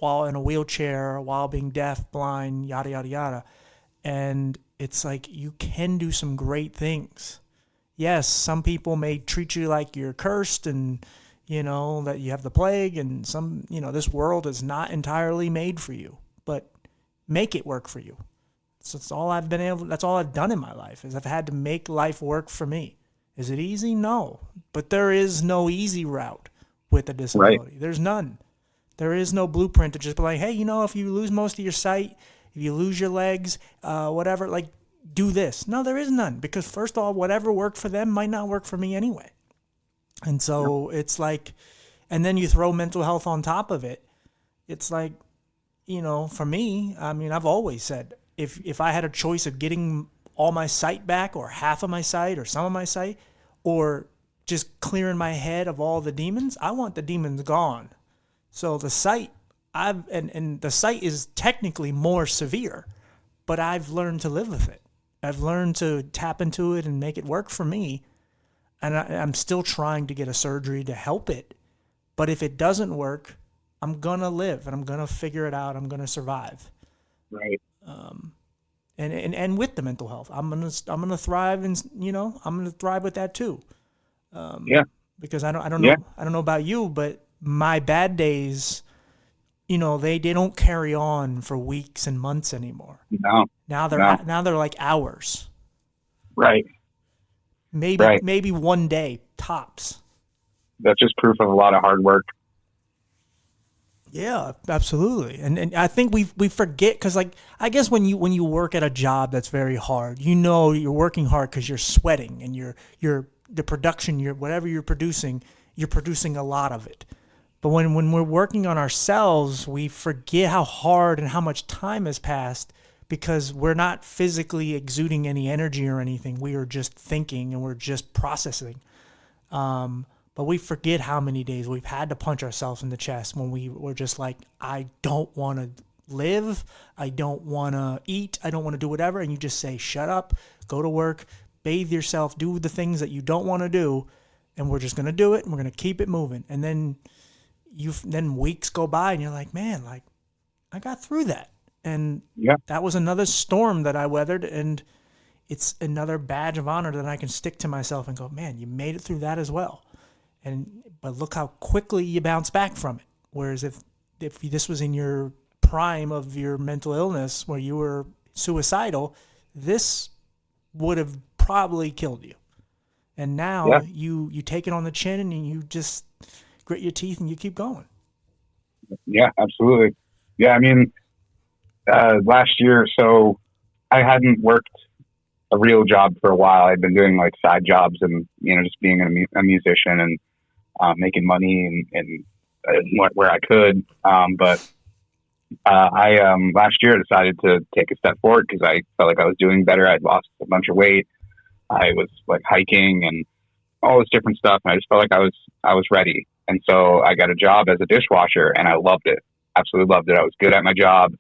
while in a wheelchair, while being deaf, blind, yada yada yada. And it's like you can do some great things. Yes, some people may treat you like you're cursed and that you have the plague, and some this world is not entirely made for you, but make it work for you. So that's all that's all I've done in my life, is I've had to make life work for me. Is it easy? No. But there is no easy route with a disability. Right. There's none. There is no blueprint to just be like, hey, if you lose most of your sight, if you lose your legs, whatever, like do this. No, there is none, because first of all, whatever worked for them might not work for me anyway. And so it's like, and then you throw mental health on top of it. It's like, for me, I mean, I've always said, if I had a choice of getting all my sight back, or half of my sight, or some of my sight, or just clearing my head of all the demons, I want the demons gone. So the sight, and the sight is technically more severe, but I've learned to live with it. I've learned to tap into it and make it work for me. And I'm still trying to get a surgery to help it. But if it doesn't work, I'm gonna live and I'm gonna figure it out. I'm gonna survive. Right. And with the mental health, I'm gonna thrive, and I'm gonna thrive with that too. Yeah. Because I don't Yeah. know about you, but my bad days, they don't carry on for weeks and months anymore. No. Now No. they're like hours, Right. maybe Right. maybe one day tops. That's just proof of a lot of hard work. Yeah, absolutely. And I think we forget, because like I guess when you work at a job that's very hard, you're working hard because you're sweating, and you're the production, whatever you're producing a lot of it. But when we're working on ourselves, we forget how hard and how much time has passed, because we're not physically exuding any energy or anything. We are just thinking and we're just processing. But we forget how many days we've had to punch ourselves in the chest when we were just like, I don't want to live. I don't want to eat. I don't want to do whatever. And you just say, shut up, go to work, bathe yourself, do the things that you don't want to do. And we're just going to do it, and we're going to keep it moving. And then then weeks go by and you're like, man, like I got through that. And Yeah. that was another storm that I weathered. And it's another badge of honor that I can stick to myself and go, man, you made it through that as well. But look how quickly you bounce back from it. Whereas if this was in your prime of your mental illness, where you were suicidal, this would have probably killed you. And now Yeah. you take it on the chin, and you just grit your teeth and you keep going. Yeah, absolutely. Yeah. I mean, last year, so I hadn't worked a real job for a while. I'd been doing like side jobs and, just being a musician and making money and where I could. But I last year decided to take a step forward because I felt like I was doing better. I'd lost a bunch of weight. I was like hiking and all this different stuff. And I just felt like I was ready. And so I got a job as a dishwasher, and I loved it. Absolutely loved it. I was good at my job.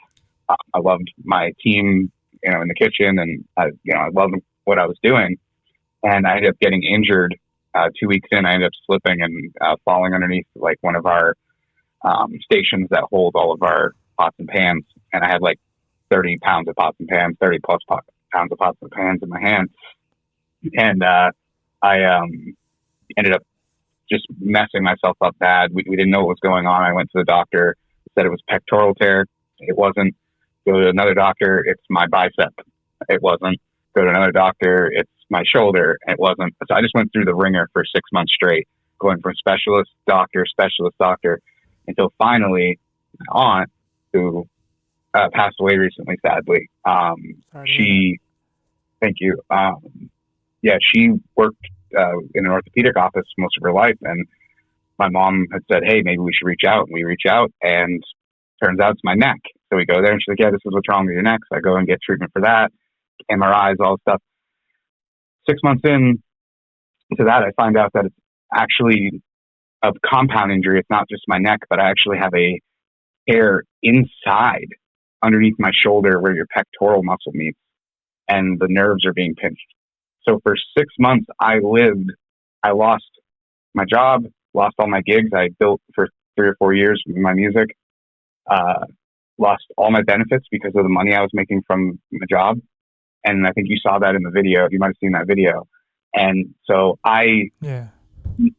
I loved my team, in the kitchen, and I loved what I was doing. And I ended up getting injured 2 weeks in. I ended up slipping and falling underneath like one of our stations that hold all of our pots and pans. And I had like 30 pounds of pots and pans, 30 plus pounds of pots and pans in my hand. And I ended up just messing myself up bad. We didn't know what was going on. I went to the doctor, said it was pectoral tear. It wasn't. Go to another doctor, it's my bicep. It wasn't. Go to another doctor, it's my shoulder. It wasn't. So I just went through the ringer for 6 months straight, going from specialist doctor, until finally my aunt, who passed away recently, sadly. Thank you. She worked in an orthopedic office most of her life, and my mom had said, hey, maybe we should reach out. And we reach out, and turns out it's my neck. So we go there, and she's like, yeah, this is what's wrong with your neck. So I go and get treatment for that, MRIs, all this stuff. 6 months in to that, I find out that it's actually a compound injury. It's not just my neck, but I actually have a tear inside underneath my shoulder where your pectoral muscle meets, and the nerves are being pinched. So for 6 months, I lost my job, lost all my gigs I built for 3 or 4 years with my music, lost all my benefits because of the money I was making from my job. And I think you saw that in the video. You might have seen that video. And so I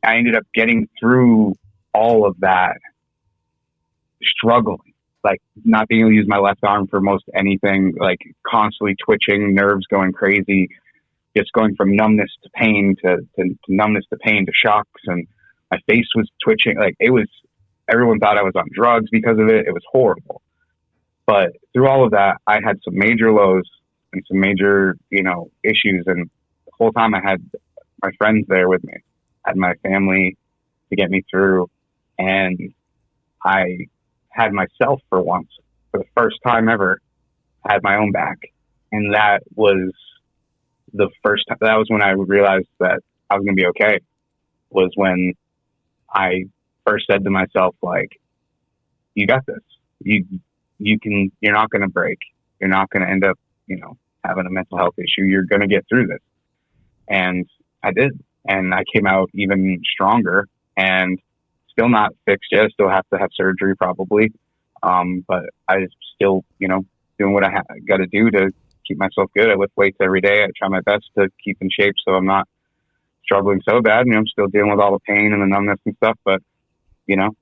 ended up getting through all of that, struggling, like not being able to use my left arm for most anything, like constantly twitching, nerves going crazy, just going from numbness to pain to numbness to pain to shocks. And my face was twitching. Like everyone thought I was on drugs because of it. It was horrible. But through all of that, I had some major lows and some major, issues. And the whole time I had my friends there with me, I had my family to get me through. And I had myself for once, for the first time ever, I had my own back. And that was the first time, that was when I realized that I was going to be okay, was when I first said to myself, like, you got this. You're not going to break. You're not going to end up, having a mental health issue. You're going to get through this. And I did. And I came out even stronger and still not fixed yet. I still have to have surgery probably. But I still, doing what I got to do to keep myself good. I lift weights every day. I try my best to keep in shape so I'm not struggling so bad. I'm still dealing with all the pain and the numbness and stuff, but because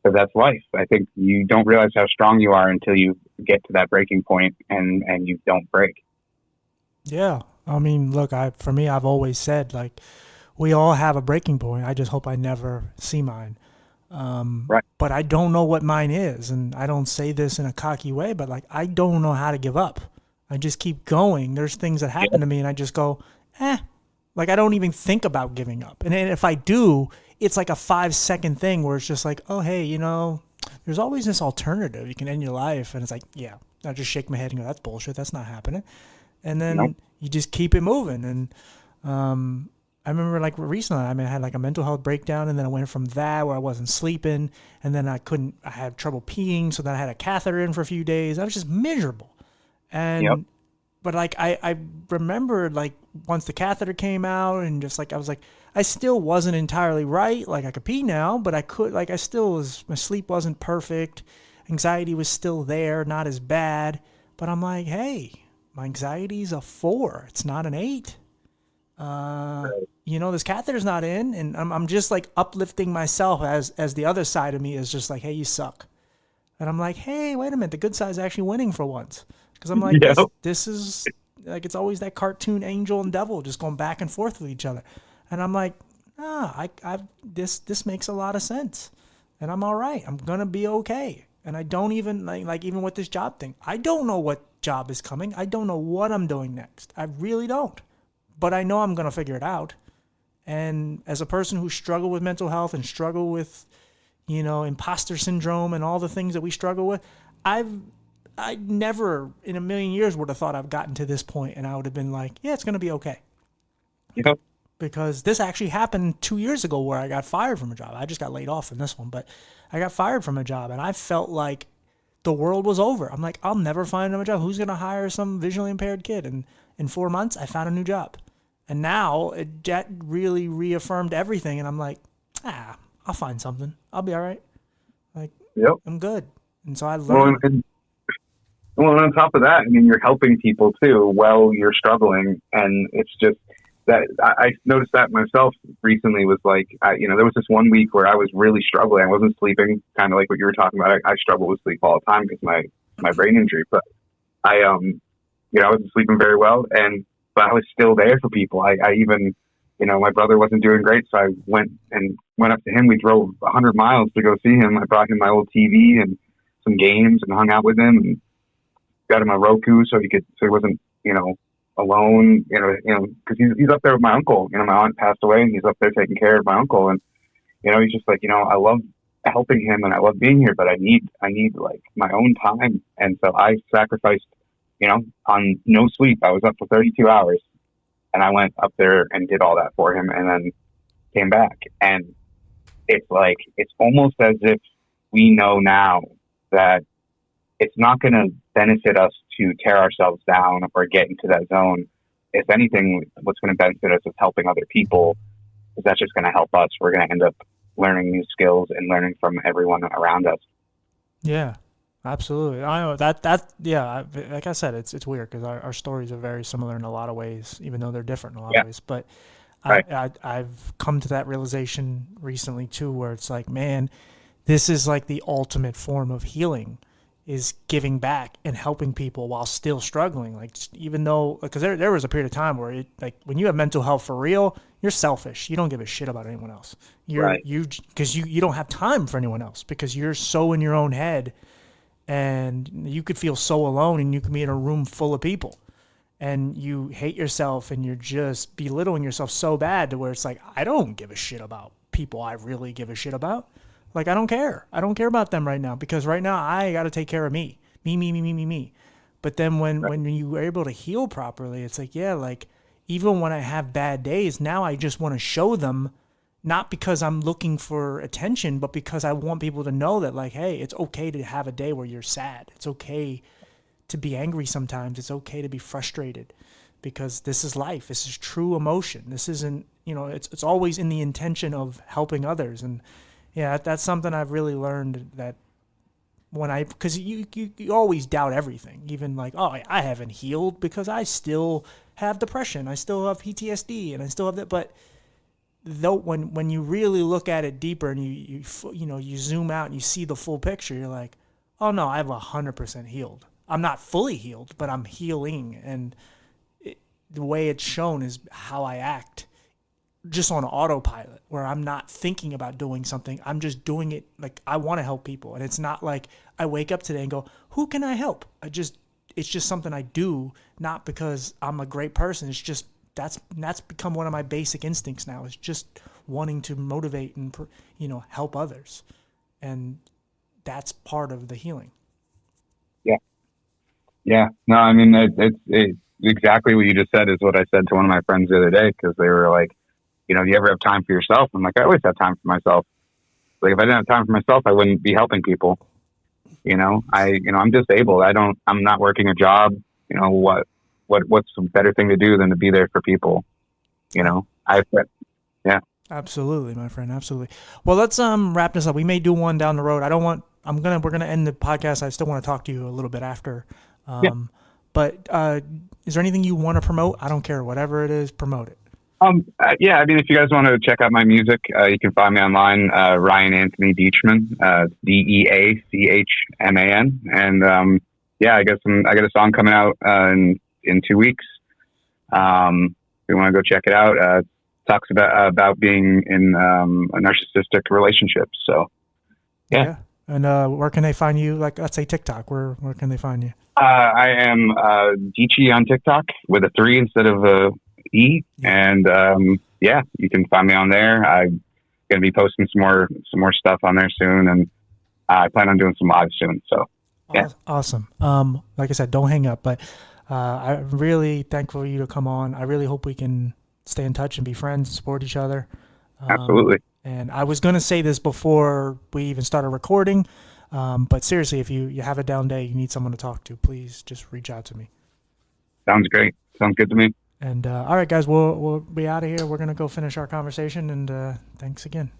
that's life. I think you don't realize how strong you are until you get to that breaking point and you don't break. Yeah. I mean, look, for me, I've always said, like, we all have a breaking point. I just hope I never see mine. Right. But I don't know what mine is. And I don't say this in a cocky way, but like, I don't know how to give up. I just keep going. There's things that happen to me and I just go, like, I don't even think about giving up. And if I do, it's like a 5-second thing where it's just like, oh, hey, there's always this alternative. You can end your life. And it's like, yeah, I just shake my head and go, that's bullshit. That's not happening. And then you just keep it moving. And I remember like recently, I had like a mental health breakdown, and then I went from that where I wasn't sleeping, and then I had trouble peeing. So then I had a catheter in for a few days. I was just miserable. And, but like, I remembered like once the catheter came out and just like, I was like, I still wasn't entirely right. Like I could pee now, but I could, like, my sleep wasn't perfect. Anxiety was still there, not as bad. But I'm like, hey, my anxiety's a 4. It's not an 8. This catheter's not in, and I'm just like uplifting myself as the other side of me is just like, hey, you suck. And I'm like, hey, wait a minute, the good side's actually winning for once. Because I'm like, this is like, it's always that cartoon angel and devil just going back and forth with each other. And I'm like, this makes a lot of sense. And I'm all right. I'm going to be okay. And I don't even like even with this job thing, I don't know what job is coming. I don't know what I'm doing next. I really don't. But I know I'm going to figure it out. And as a person who struggled with mental health and struggled with, imposter syndrome and all the things that we struggle with, I never in a million years would have thought I've gotten to this point and I would have been like, yeah, it's going to be okay. Yep. Because this actually happened 2 years ago where I got fired from a job. I just got laid off from this one, but I got fired from a job and I felt like the world was over. I'm like, I'll never find another job. Who's going to hire some visually impaired kid? And in 4 months, I found a new job. And now that really reaffirmed everything. And I'm like, I'll find something. I'll be all right. Like, I'm good. And so I learned. Well, and on top of that, I mean, you're helping people too while you're struggling. And it's just that I noticed that myself recently was like, there was this 1 week where I was really struggling. I wasn't sleeping, kind of like what you were talking about. I struggle with sleep all the time because my brain injury. But I wasn't sleeping very well. But I was still there for people. I even, my brother wasn't doing great. So I went up to him. We drove 100 miles to go see him. I brought him my old TV and some games and hung out with him and got him a Roku so he wasn't, alone, cause he's up there with my uncle. My aunt passed away and he's up there taking care of my uncle. And, he's just like, I love helping him and I love being here, but I need like my own time. And so I sacrificed, on no sleep. I was up for 32 hours and I went up there and did all that for him and then came back. And it's like, it's almost as if we know now that it's not going to benefit us to tear ourselves down or get into that zone. If anything, what's going to benefit us is helping other people, because that's just going to help us. We're going to end up learning new skills and learning from everyone around us. Yeah. Absolutely. I know that yeah, like I said, it's weird because our stories are very similar in a lot of ways, even though they're different in a lot of ways. But right. I've come to that realization recently too, where it's like, man, this is like the ultimate form of healing, is giving back and helping people while still struggling. Like, even though, because there was a period of time where when you have mental health for real, you're selfish. You don't give a shit about anyone else. Because you don't have time for anyone else because you're so in your own head. And you could feel so alone, and you could be in a room full of people and you hate yourself and you're just belittling yourself so bad to where it's like, I don't give a shit about people I really give a shit about. Like, I don't care. I don't care about them right now because right now I got to take care of me. Me. But then when you are able to heal properly, it's like, yeah, like even when I have bad days, now I just want to show them, not because I'm looking for attention, but because I want people to know that, like, hey, it's okay to have a day where you're sad. It's okay to be angry sometimes. It's okay to be frustrated. because this is life. This is true emotion. This isn't, it's always in the intention of helping others. And yeah, that's something I've really learned, that because you always doubt everything, even like, oh, I haven't healed because I still have depression, I still have PTSD, and I still have that. But though when you really look at it deeper and you zoom out and you see the full picture, you're like, oh no, I'm 100% healed. I'm not fully healed, but I'm healing. And the way it's shown is how I act, just on autopilot, where I'm not thinking about doing something. I'm just doing it like I want to help people. And it's not like I wake up today and go, who can I help? It's just something I do, not because I'm a great person. It's just, that's become one of my basic instincts now, is just wanting to motivate and, help others. And that's part of the healing. Yeah. Yeah. No, I mean, it's exactly what you just said is what I said to one of my friends the other day, because they were like, do you ever have time for yourself? I'm like, I always have time for myself. Like, if I didn't have time for myself, I wouldn't be helping people. I'm disabled. I'm not working a job. What's a better thing to do than to be there for people? Yeah. Absolutely, my friend. Absolutely. Well, let's wrap this up. We may do one down the road. We're gonna end the podcast. I still want to talk to you a little bit after. Yeah. But is there anything you want to promote? I don't care. Whatever it is, promote it. Yeah, I mean, if you guys want to check out my music, you can find me online, Ryan Anthony Deachman, DEACHMAN. And, I got a song coming out, in 2 weeks. If you want to go check it out, talks about being in, a narcissistic relationship. So, yeah. And, where can they find you? Like, let's say TikTok, where can they find you? I am, Deachy on TikTok with a 3 instead of a E. And you can find me on there. I'm gonna be posting some more stuff on there soon, and I plan on doing some live soon. So yeah. Awesome. Like I said, don't hang up, but I'm really thankful for you to come on. I really hope we can stay in touch and be friends, support each other. Absolutely. And I was gonna say this before we even started recording, but seriously, if you have a down day, you need someone to talk to, please just reach out to me. Sounds great. Sounds good to me. And all right, guys, we'll be out of here. We're going to go finish our conversation, and thanks again.